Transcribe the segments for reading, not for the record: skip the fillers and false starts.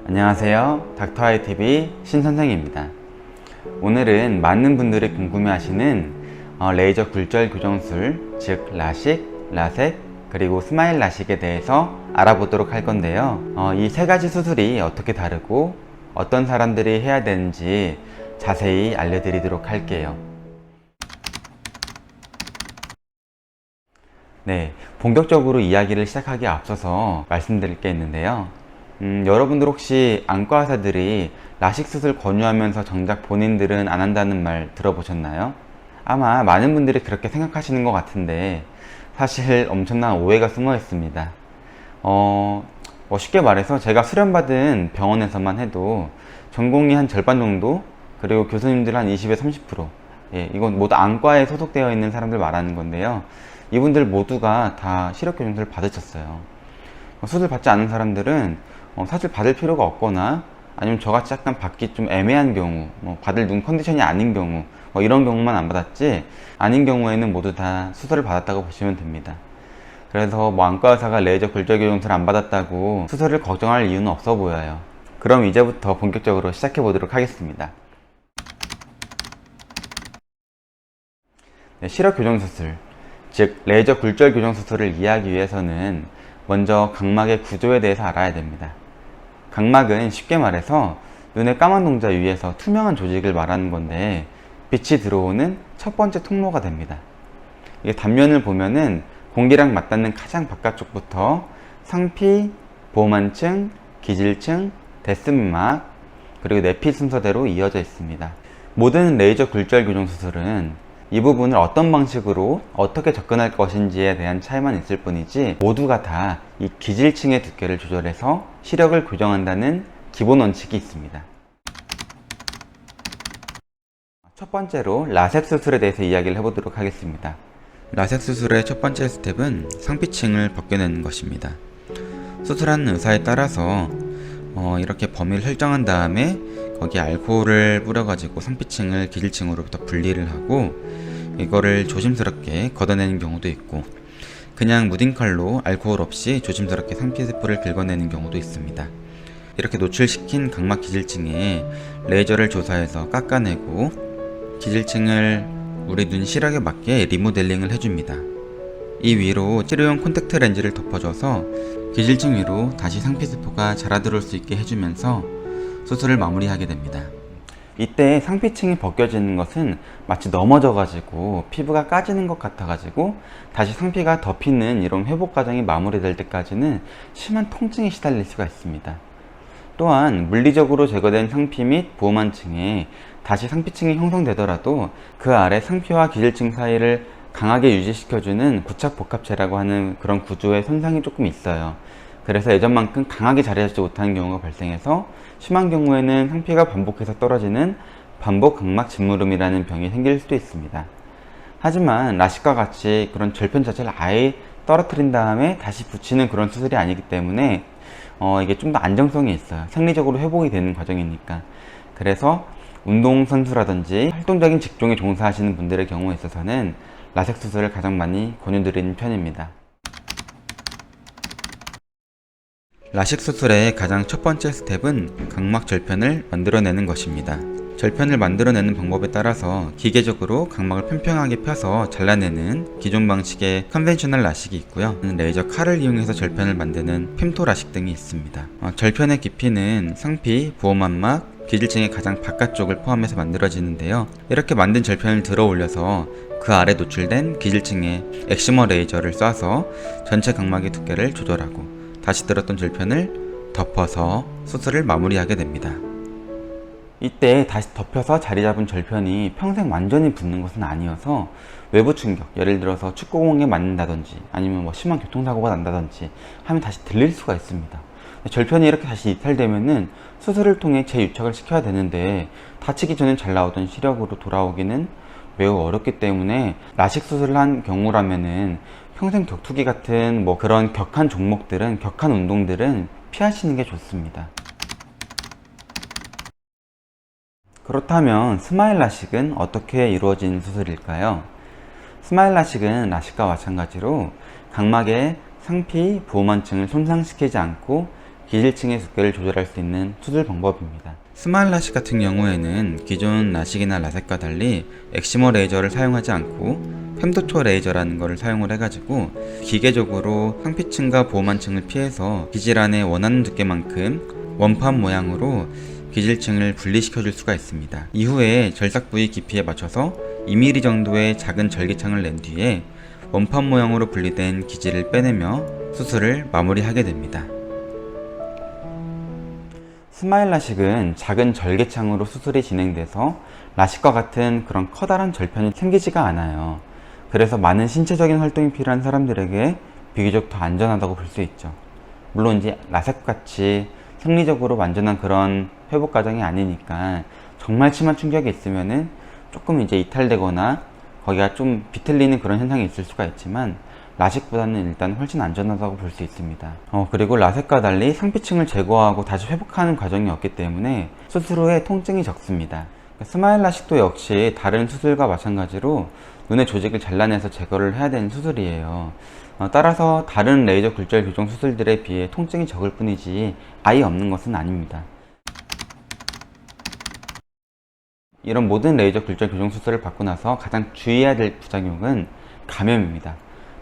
안녕하세요. 닥터아이TV 신선생입니다. 오늘은 많은 분들이 궁금해하시는 레이저 굴절 교정술, 즉 라식, 라섹, 그리고 스마일 라식에 대해서 알아보도록 할 건데요. 이 세 가지 수술이 어떻게 다르고 어떤 사람들이 해야 되는지 자세히 알려드리도록 할게요. 네, 본격적으로 이야기를 시작하기에 앞서서 말씀드릴 게 있는데요. 여러분들 혹시 안과 의사들이 라식 수술 권유하면서 정작 본인들은 안 한다는 말 들어보셨나요? 아마 많은 분들이 그렇게 생각하시는 것 같은데 사실 엄청난 오해가 숨어 있습니다. 쉽게 말해서 제가 수련받은 병원에서만 해도 전공의 한 절반 정도, 그리고 교수님들 한 20에서 30%, 이건 모두 안과에 소속되어 있는 사람들 말하는 건데요. 이분들 모두가 다 시력 교정술을 받으셨어요. 수술 받지 않은 사람들은 사실 받을 필요가 없거나, 아니면 저같이 약간 받기 좀 애매한 경우, 받을 눈 컨디션이 아닌 경우, 이런 경우만 안 받았지, 아닌 경우에는 모두 다 수술을 받았다고 보시면 됩니다. 그래서 안과 의사가 레이저 굴절 교정술 안 받았다고 수술을 걱정할 이유는 없어 보여요. 그럼 이제부터 본격적으로 시작해 보도록 하겠습니다. 네, 시력 교정 수술, 즉 레이저 굴절 교정 수술을 이해하기 위해서는 먼저 각막의 구조에 대해서 알아야 됩니다. 각막은 쉽게 말해서 눈의 까만 동자 위에서 투명한 조직을 말하는 건데, 빛이 들어오는 첫 번째 통로가 됩니다. 이게 단면을 보면은 공기랑 맞닿는 가장 바깥쪽부터 상피, 보호만층, 기질층, 대스민막, 그리고 내피 순서대로 이어져 있습니다. 모든 레이저 굴절 교정 수술은 이 부분을 어떤 방식으로 어떻게 접근할 것인지에 대한 차이만 있을 뿐이지, 모두가 다 이 기질층의 두께를 조절해서 시력을 교정한다는 기본 원칙이 있습니다. 첫 번째로 라섹 수술에 대해서 이야기를 해보도록 하겠습니다. 라섹 수술의 첫 번째 스텝은 상피층을 벗겨내는 것입니다. 수술하는 의사에 따라서 이렇게 범위를 설정한 다음에 거기에 알코올을 뿌려가지고 상피층을 기질층으로부터 분리를 하고, 이거를 조심스럽게 걷어내는 경우도 있고, 그냥 무딘칼로 알코올 없이 조심스럽게 상피세포를 긁어내는 경우도 있습니다. 이렇게 노출시킨 각막 기질층에 레이저를 조사해서 깎아내고, 기질층을 우리 눈 시력에 맞게 리모델링을 해줍니다. 이 위로 치료용 콘택트 렌즈를 덮어줘서 기질층 위로 다시 상피세포가 자라들어올 수 있게 해주면서 수술을 마무리하게 됩니다. 이때 상피층이 벗겨지는 것은 마치 넘어져가지고 피부가 까지는 것 같아가지고 다시 상피가 덮이는 이런 회복 과정이 마무리될 때까지는 심한 통증에 시달릴 수가 있습니다. 또한 물리적으로 제거된 상피 및 보호만층에 다시 상피층이 형성되더라도 그 아래 상피와 기질층 사이를 강하게 유지시켜주는 부착복합체라고 하는 그런 구조의 손상이 조금 있어요. 그래서 예전만큼 강하게 자리하지 못하는 경우가 발생해서 심한 경우에는 상피가 반복해서 떨어지는 반복 각막 짓무름이라는 병이 생길 수도 있습니다. 하지만 라식과 같이 그런 절편 자체를 아예 떨어뜨린 다음에 다시 붙이는 그런 수술이 아니기 때문에 이게 좀 더 안정성이 있어요. 생리적으로 회복이 되는 과정이니까. 그래서 운동선수라든지 활동적인 직종에 종사하시는 분들의 경우에 있어서는 라섹 수술을 가장 많이 권유드리는 편입니다. 라식 수술의 가장 첫 번째 스텝은 각막 절편을 만들어내는 것입니다. 절편을 만들어내는 방법에 따라서 기계적으로 각막을 평평하게 펴서 잘라내는 기존 방식의 컨벤셔널 라식이 있고요. 레이저 칼을 이용해서 절편을 만드는 펨토 라식 등이 있습니다. 절편의 깊이는 상피, 보호만막, 기질층의 가장 바깥쪽을 포함해서 만들어지는데요. 이렇게 만든 절편을 들어 올려서 그 아래 노출된 기질층에 엑시머 레이저를 쏴서 전체 각막의 두께를 조절하고, 다시 들었던 절편을 덮어서 수술을 마무리하게 됩니다. 이때 다시 덮여서 자리 잡은 절편이 평생 완전히 붙는 것은 아니어서 외부 충격, 예를 들어서 축구공에 맞는다든지 아니면 심한 교통사고가 난다든지 하면 다시 들릴 수가 있습니다. 절편이 이렇게 다시 이탈되면은 수술을 통해 재유착을 시켜야 되는데, 다치기 전에 잘 나오던 시력으로 돌아오기는 매우 어렵기 때문에 라식 수술을 한 경우라면은 평생 격투기 같은 그런 격한 종목들은, 격한 운동들은 피하시는 게 좋습니다. 그렇다면 스마일 라식은 어떻게 이루어진 수술일까요? 스마일 라식은 라식과 마찬가지로 각막의 상피, 보호만층을 손상시키지 않고 기질층의 두께를 조절할 수 있는 수술 방법입니다. 스마일 라식 같은 경우에는 기존 라식이나 라섹과 달리 엑시머 레이저를 사용하지 않고 fem도초 레이저라는 것을 사용을 해가지고 기계적으로 상피층과 보호만층을 피해서 기질 안에 원하는 두께만큼 원판 모양으로 기질층을 분리시켜 줄 수가 있습니다. 이후에 절삭 부위 깊이에 맞춰서 2mm 정도의 작은 절기창을 낸 뒤에 원판 모양으로 분리된 기질을 빼내며 수술을 마무리하게 됩니다. 스마일 라식은 작은 절개창으로 수술이 진행돼서 라식과 같은 그런 커다란 절편이 생기지가 않아요. 그래서 많은 신체적인 활동이 필요한 사람들에게 비교적 더 안전하다고 볼 수 있죠. 물론 이제 라섹같이 생리적으로 완전한 그런 회복 과정이 아니니까 정말 심한 충격이 있으면은 조금 이제 이탈되거나 거기가 좀 비틀리는 그런 현상이 있을 수가 있지만 라식보다는 일단 훨씬 안전하다고 볼 수 있습니다. 그리고 라섹과 달리 상피층을 제거하고 다시 회복하는 과정이 없기 때문에 수술 후에 통증이 적습니다. 스마일 라식도 역시 다른 수술과 마찬가지로 눈의 조직을 잘라내서 제거를 해야 되는 수술이에요. 따라서 다른 레이저 굴절 교정 수술들에 비해 통증이 적을 뿐이지 아예 없는 것은 아닙니다. 이런 모든 레이저 굴절 교정 수술을 받고 나서 가장 주의해야 될 부작용은 감염입니다.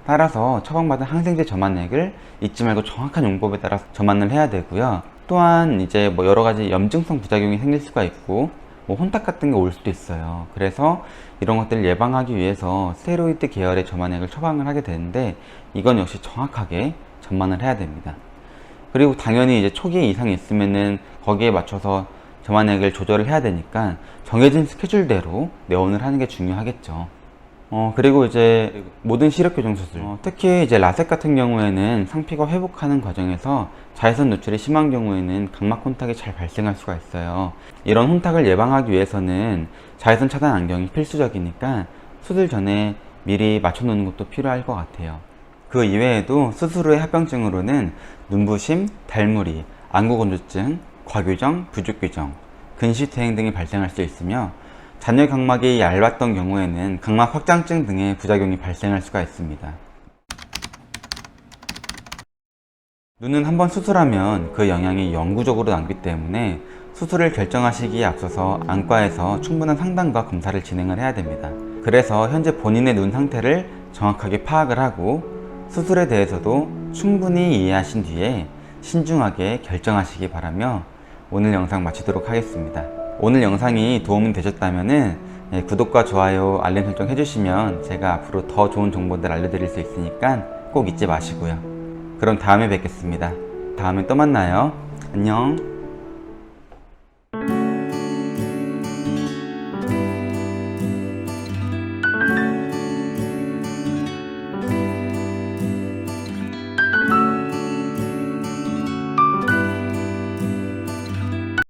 따라서 처방받은 항생제 점안액을 잊지 말고 정확한 용법에 따라 점안을 해야 되고요. 또한 이제 여러 가지 염증성 부작용이 생길 수가 있고 혼탁 같은 게 올 수도 있어요. 그래서 이런 것들을 예방하기 위해서 스테로이드 계열의 점안액을 처방을 하게 되는데 이건 역시 정확하게 점안을 해야 됩니다. 그리고 당연히 이제 초기에 이상이 있으면은 거기에 맞춰서 점안액을 조절을 해야 되니까 정해진 스케줄대로 내원을 하는 게 중요하겠죠. 그리고 이제 모든 시력 교정 수술, 특히 이제 라섹 같은 경우에는 상피가 회복하는 과정에서 자외선 노출이 심한 경우에는 각막 혼탁이 잘 발생할 수가 있어요. 이런 혼탁을 예방하기 위해서는 자외선 차단 안경이 필수적이니까 수술 전에 미리 맞춰 놓는 것도 필요할 것 같아요. 그 이외에도 수술 후의 합병증으로는 눈부심, 달무리, 안구건조증, 과교정, 부족교정, 근시퇴행 등이 발생할 수 있으며 잔여 각막이 얇았던 경우에는 각막 확장증 등의 부작용이 발생할 수가 있습니다. 눈은 한번 수술하면 그 영향이 영구적으로 남기 때문에 수술을 결정하시기에 앞서서 안과에서 충분한 상담과 검사를 진행을 해야 됩니다. 그래서 현재 본인의 눈 상태를 정확하게 파악을 하고 수술에 대해서도 충분히 이해하신 뒤에 신중하게 결정하시기 바라며 오늘 영상 마치도록 하겠습니다. 오늘 영상이 도움이 되셨다면 구독과 좋아요, 알림 설정 해주시면 제가 앞으로 더 좋은 정보들 알려드릴 수 있으니까 꼭 잊지 마시고요. 그럼 다음에 뵙겠습니다. 다음에 또 만나요. 안녕.